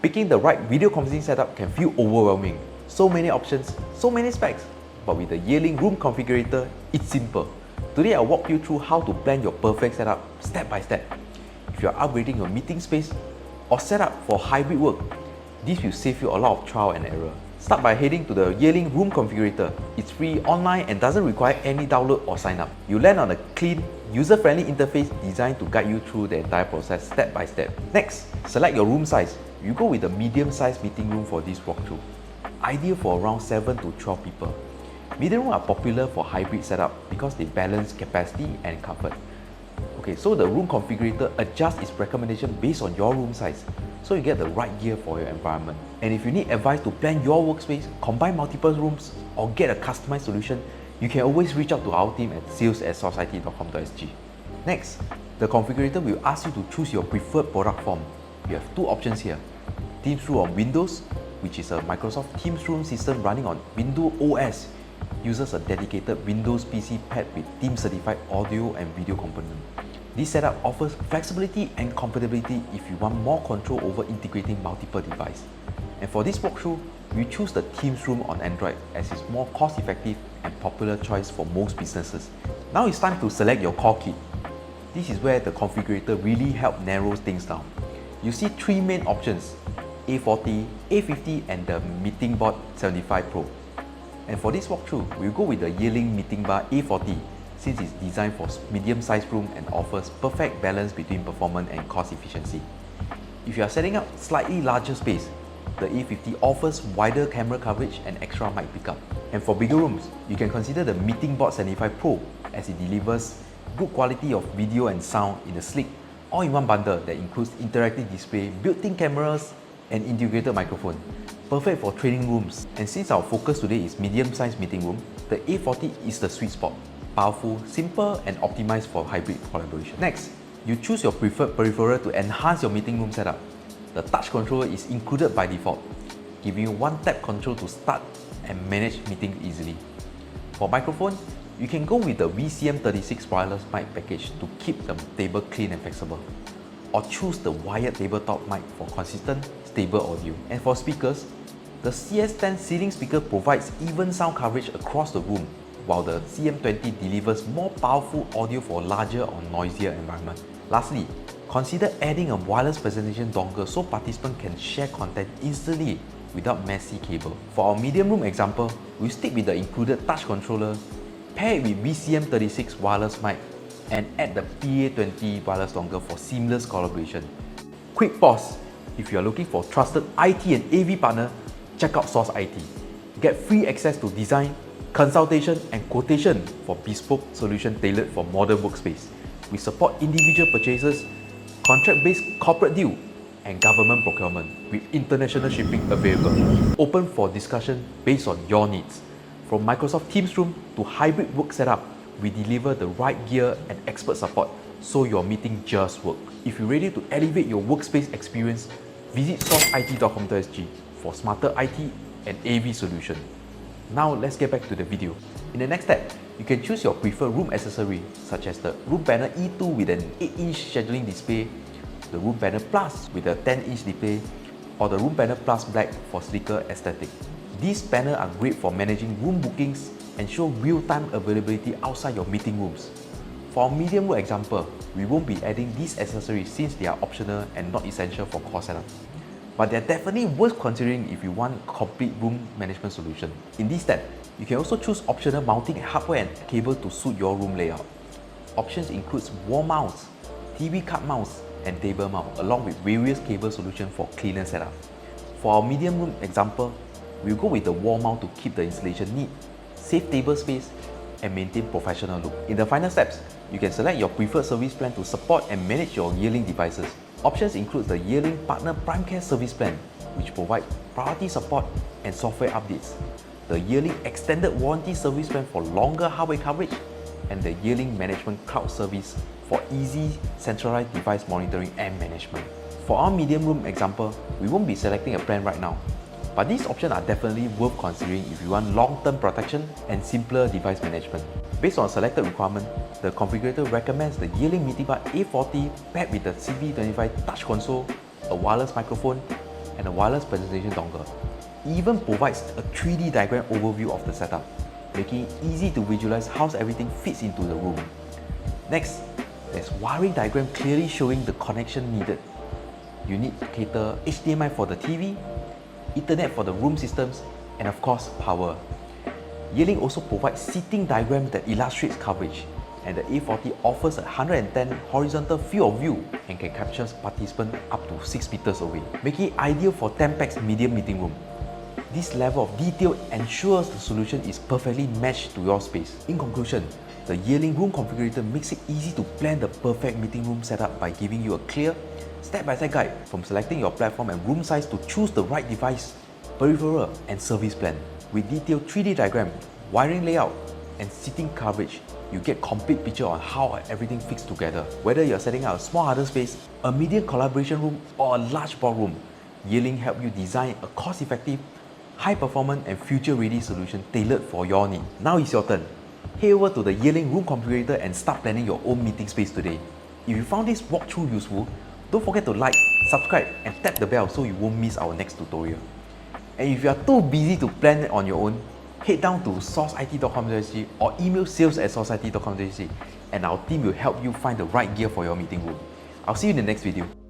Picking the right video conferencing setup can feel overwhelming. So many options, so many specs. But with the Yealink Room Configurator, it's simple. Today I'll walk you through how to plan your perfect setup step by step. If you're upgrading your meeting space or setup for hybrid work, this will save you a lot of trial and error. Start by heading to the Yealink Room Configurator. It's free, online, and doesn't require any download or sign up. You land on a clean, user-friendly interface designed to guide you through the entire process step by step. Next, select your room size. You go with the medium-sized meeting room for this walkthrough. Ideal for around 7 to 12 people. Meeting rooms are popular for hybrid setup because they balance capacity and comfort. Okay, so the room configurator adjusts its recommendation based on your room size, so you get the right gear for your environment. And if you need advice to plan your workspace, combine multiple rooms, or get a customized solution, you can always reach out to our team at sales@sourceit.com.sg. Next, the configurator will ask you to choose your preferred product form. You have two options here. Teams Room on Windows, which is a Microsoft Teams Room system running on Windows OS, uses a dedicated Windows PC paired with Teams-certified audio and video component. This setup offers flexibility and compatibility if you want more control over integrating multiple devices. And for this walkthrough, we choose the Teams Room on Android as it's more cost-effective and popular choice for most businesses. Now it's time to select your core kit. This is where the configurator really helps narrow things down. You see three main options: A40, A50, and the Meeting Board 75 Pro. And for this walkthrough, we'll go with the Yealink Meeting Bar A40 since it's designed for medium-sized room and offers perfect balance between performance and cost efficiency. If you are setting up slightly larger space, the A50 offers wider camera coverage and extra mic pickup. And for bigger rooms, you can consider the Meeting Board 75 Pro as it delivers good quality of video and sound in a sleek, all-in-one bundle that includes interactive display, built-in cameras, and integrated microphone. Perfect for training rooms. And since our focus today is medium-sized meeting room, the A40 is the sweet spot. Powerful, simple, and optimized for hybrid collaboration. Next, you choose your preferred peripheral to enhance your meeting room setup. The touch controller is included by default, giving you one-tap control to start and manage meetings easily. For microphone, you can go with the VCM36 wireless mic package to keep the table clean and flexible, or choose the wired tabletop mic for consistent, stable audio. And for speakers, the CS10 ceiling speaker provides even sound coverage across the room, while the CM20 delivers more powerful audio for larger or noisier environment. Lastly, consider adding a wireless presentation dongle so participants can share content instantly without messy cable. For our medium room example, we stick with the included touch controller, pair it with VCM36 wireless mic, and add the PA20 wireless dongle for seamless collaboration. Quick pause. If you are looking for trusted IT and AV partner, check out Source IT. Get free access to design, consultation, and quotation for bespoke solution tailored for modern workspace. We support individual purchases, contract-based corporate deal, and government procurement with international shipping available. Open for discussion based on your needs. From Microsoft Teams Room to hybrid work setup, we deliver the right gear and expert support so your meeting just works. If you're ready to elevate your workspace experience, visit sourceit.com.sg for smarter IT and AV solution. Now let's get back to the video. In the next step, you can choose your preferred room accessory such as the Room Panel E2 with an 8-inch scheduling display, the Room Panel Plus with a 10-inch display, or the Room Panel Plus Black for sleeker aesthetic. These panels are great for managing room bookings and show real-time availability outside your meeting rooms. For our medium room example, we won't be adding these accessories since they are optional and not essential for core setup. But they're definitely worth considering if you want a complete room management solution. In this step, you can also choose optional mounting hardware and cable to suit your room layout. Options include wall mounts, TV card mounts, and table mount, along with various cable solutions for cleaner setup. For our medium room example, we'll go with the wall mount to keep the installation neat, save table space, and maintain professional look. In the final steps, you can select your preferred service plan to support and manage your Yealink devices. Options include the Yealink Partner Prime Care Service Plan, which provides priority support and software updates, the Yealink Extended Warranty Service Plan for longer hardware coverage, and the Yealink Management Cloud Service for easy centralized device monitoring and management. For our medium room example, we won't be selecting a plan right now, but these options are definitely worth considering if you want long-term protection and simpler device management. Based on selected requirement, the configurator recommends the Yealink Meeting Bar A40 paired with the CV25 touch console, a wireless microphone, and a wireless presentation dongle. It even provides a 3D diagram overview of the setup, making it easy to visualize how everything fits into the room. Next, there's wiring diagram clearly showing the connection needed. You need to cater HDMI for the TV, Ethernet for the room systems, and of course, power. Yealink also provides seating diagrams that illustrates coverage, and the A40 offers a 110 horizontal field of view and can capture participants up to 6 meters away, making it ideal for 10 packs medium meeting room. This level of detail ensures the solution is perfectly matched to your space. In conclusion, the Yealink Room Configurator makes it easy to plan the perfect meeting room setup by giving you a clear, step-by-step guide from selecting your platform and room size to choose the right device, peripheral, and service plan. With detailed 3D diagram, wiring layout, and seating coverage, you get complete picture on how everything fits together. Whether you're setting up a small huddle space, a medium collaboration room, or a large boardroom, Yealink help you design a cost-effective, high-performance, and future-ready solution tailored for your need. Now it's your turn. Head over to the Yealink Room Configurator and start planning your own meeting space today. If you found this walkthrough useful, don't forget to like, subscribe, and tap the bell so you won't miss our next tutorial. And if you are too busy to plan it on your own, head down to sourceit.com.sg or email sales@sourceit.com.sg and our team will help you find the right gear for your meeting room. I'll see you in the next video.